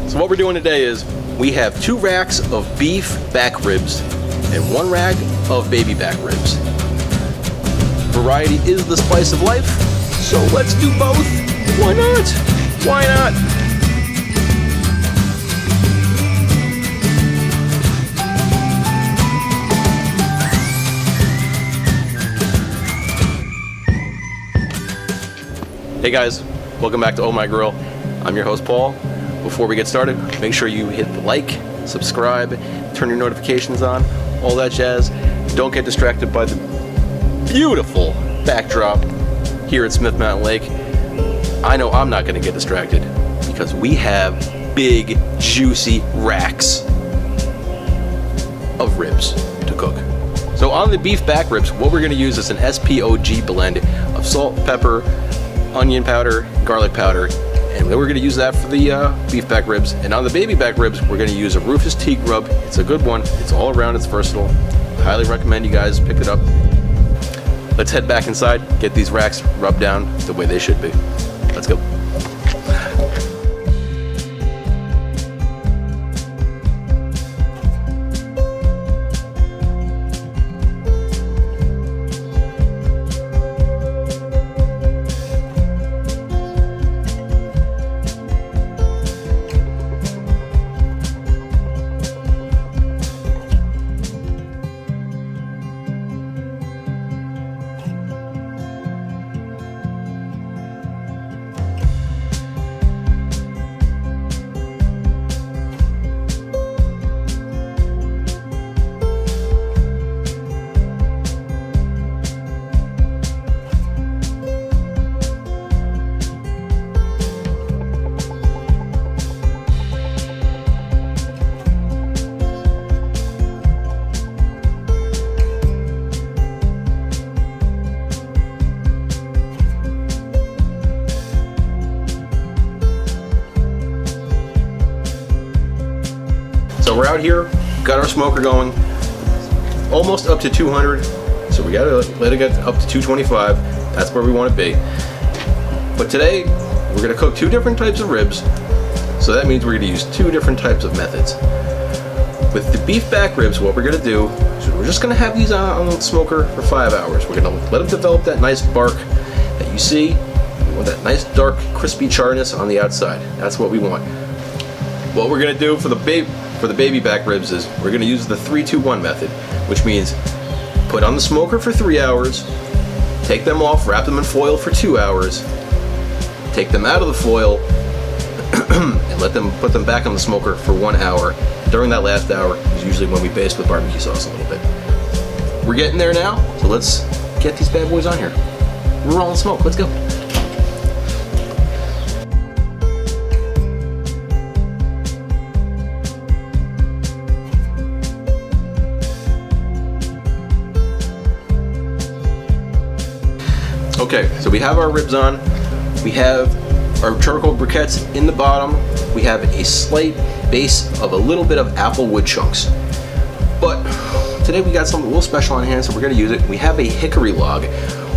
So what we're doing today is we have 2 racks of beef back ribs and 1 rack of baby back ribs. Variety is the spice of life, so let's do both. Why not? Why not? Hey guys, welcome back to Oh My Grill. I'm your host Paul. Before we get started, make sure you hit the like, subscribe, turn your notifications on, all that jazz. Don't get distracted by the beautiful backdrop here at Smith Mountain Lake. I know I'm not going to get distracted because we have big, juicy racks of ribs to cook. So on the beef back ribs, what we're going to use is an SPOG blend of salt, pepper, onion powder, garlic powder, and then we're going to use that for the beef back ribs. And on the baby back ribs, we're going to use a Rufus Teague rub. It's a good one. It's all around. It's versatile. Highly recommend you guys pick it up. Let's head back inside, get these racks rubbed down the way they should be. Let's go. So we're out here, got our smoker going, almost up to 200, so we gotta let it get up to 225. That's where we want to be. But today, we're gonna cook 2 different types of ribs, so that means we're gonna use 2 different types of methods. With the beef back ribs, what we're gonna do is we're just gonna have these on the smoker for 5 hours. We're gonna let them develop that nice bark that you see. We want that nice dark crispy charness on the outside. That's what we want. What we're gonna do for the baby back ribs is we're going to use the 3-2-1 method, which means put on the smoker for 3 hours, take them off, wrap them in foil for 2 hours, take them out of the foil, and put them back on the smoker for 1 hour. During that last hour is usually when we baste with barbecue sauce a little bit. We're getting there now, so let's get these bad boys on here. We're rolling smoke, let's go. Okay, so we have our ribs on, we have our charcoal briquettes in the bottom, we have a slight base of a little bit of apple wood chunks. But today we got something a little special on hand, so we're going to use it. We have a hickory log,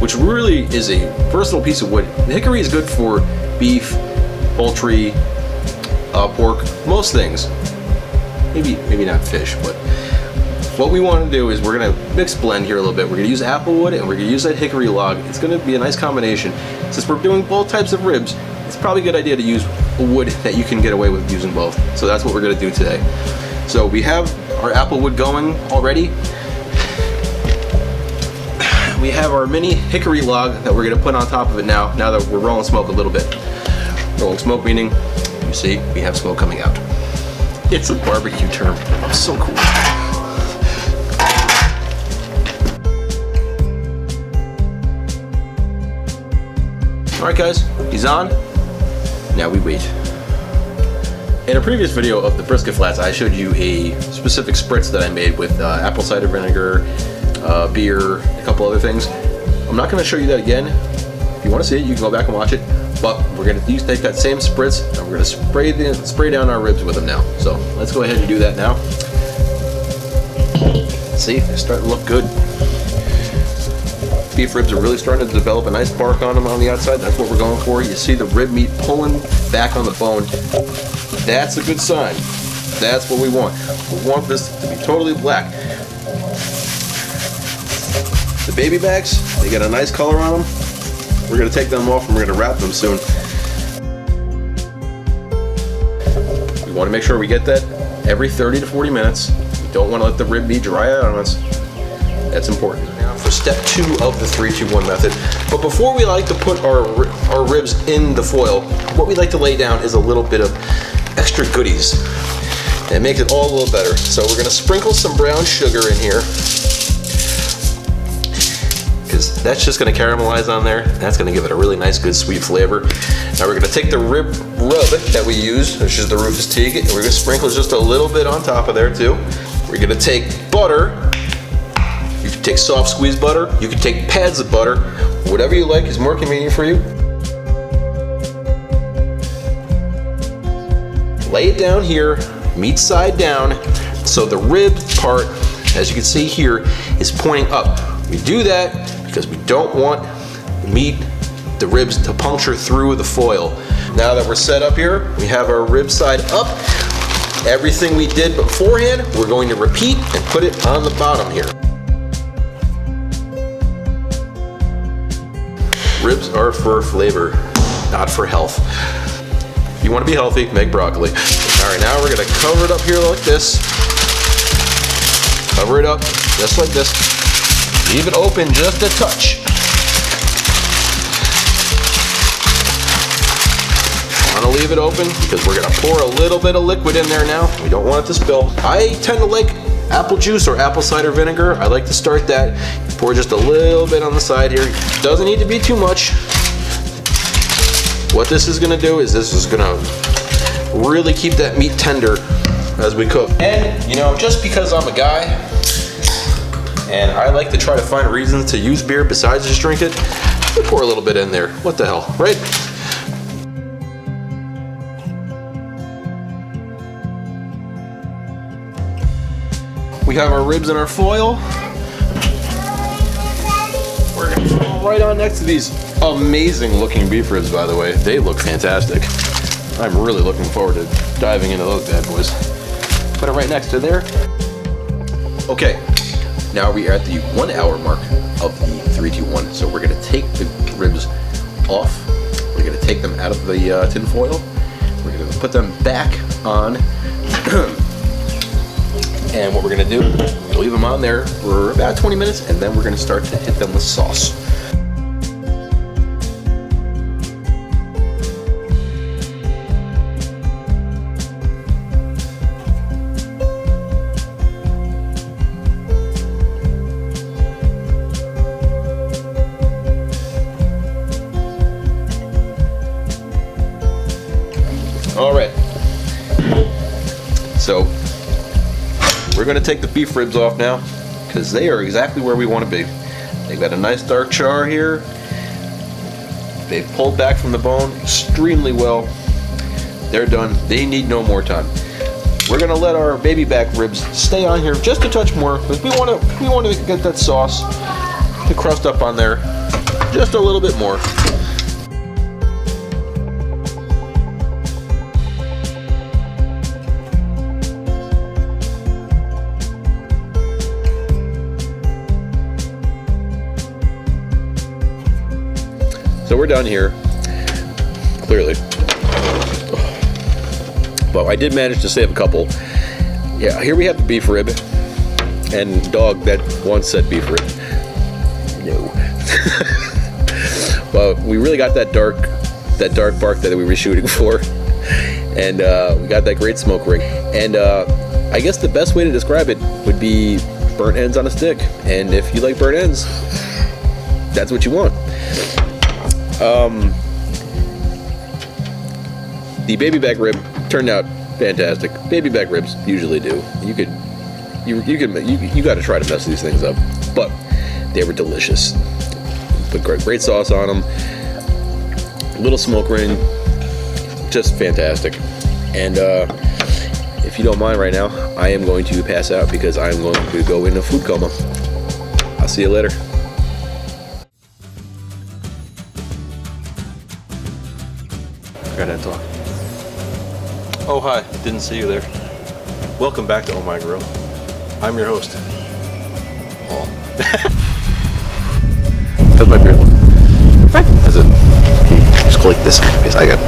which really is a versatile piece of wood. The hickory is good for beef, poultry, pork, most things. Maybe not fish, but what we want to do is we're going to mix blend here a little bit. We're going to use apple wood and we're going to use that hickory log. It's going to be a nice combination. Since we're doing both types of ribs, it's probably a good idea to use a wood that you can get away with using both. So that's what we're going to do today. So we have our apple wood going already. We have our mini hickory log that we're going to put on top of it now that we're rolling smoke a little bit. Rolling smoke meaning, you see, we have smoke coming out. It's a barbecue term. So cool. Alright guys, he's on. Now we wait. In a previous video of the brisket flats, I showed you a specific spritz that I made with apple cider vinegar, beer, a couple other things. I'm not going to show you that again. If you want to see it, you can go back and watch it. But we're going to take that same spritz and we're going to spray down our ribs with them now. So let's go ahead and do that now. See, they're starting to look good. Beef ribs are really starting to develop a nice bark on them on the outside. That's what we're going for. You see the rib meat pulling back on the bone. That's a good sign. That's what we want. We want this to be totally black. The baby bags, they got a nice color on them. We're gonna take them off and we're gonna wrap them soon. We wanna make sure we get that every 30 to 40 minutes. We don't wanna let the rib meat dry out on us. That's important. Now for step 2 of the 3-2-1 method. But before we like to put our ribs in the foil, what we like to lay down is a little bit of extra goodies. And it makes it all a little better. So we're gonna sprinkle some brown sugar in here, because that's just gonna caramelize on there. That's gonna give it a really nice, good, sweet flavor. Now we're gonna take the rib rub that we use, which is the Rufus Teague, and we're gonna sprinkle just a little bit on top of there too. We're gonna take butter. You can take soft squeeze butter. You can take pads of butter. Whatever you like is more convenient for you. Lay it down here, meat side down, so the rib part, as you can see here, is pointing up. We do that because we don't want the ribs to puncture through the foil. Now that we're set up here, we have our rib side up. Everything we did beforehand, we're going to repeat and put it on the bottom here. Ribs are for flavor, not for health. If you want to be healthy, make broccoli. All right, now we're gonna cover it up here like this. Cover it up just like this. Leave it open just a touch. I want to leave it open because we're gonna pour a little bit of liquid in there now. We don't want it to spill. I tend to like apple juice or apple cider vinegar. I like to start that. Pour just a little bit on the side here. Doesn't need to be too much. What this is gonna do is this is gonna really keep that meat tender as we cook. And you know, just because I'm a guy and I like to try to find reasons to use beer besides just drink it, we pour a little bit in there. What the hell, right? We have our ribs in our foil. We're gonna put them right on next to these amazing looking beef ribs, by the way. They look fantastic. I'm really looking forward to diving into those bad boys. Put it right next to there. Okay, now we are at the 1 hour mark of the 3-2-1. So we're gonna take the ribs off. We're gonna take them out of the tin foil. We're gonna put them back on. And what we're gonna do, we'll leave them on there for about 20 minutes, and then we're gonna start to hit them with sauce. All right, so we're going to take the beef ribs off now because they are exactly where we want to be. They've got a nice dark char here. They've pulled back from the bone extremely well. They're done. They need no more time. We're going to let our baby back ribs stay on here just a touch more because we want to get that sauce to crust up on there just a little bit more. So we're done here, clearly. But I did manage to save a couple. Yeah, here we have the beef rib, and dog that once said beef rib. No. Well, we really got that dark bark that we were shooting for, and we got that great smoke ring. And I guess the best way to describe it would be burnt ends on a stick. And if you like burnt ends, that's what you want. The baby back rib turned out fantastic. Baby back ribs usually do. You got to try to mess these things up, but they were delicious. Put great sauce on them. Little smoke ring, just fantastic. And if you don't mind right now, I am going to pass out because I'm going to go into food coma. I'll see you later. Go ahead and talk. Oh, hi. Didn't see you there. Welcome back to Oh My Grill. I'm your host. Oh. That's my beard look. That's it. Just click this. I got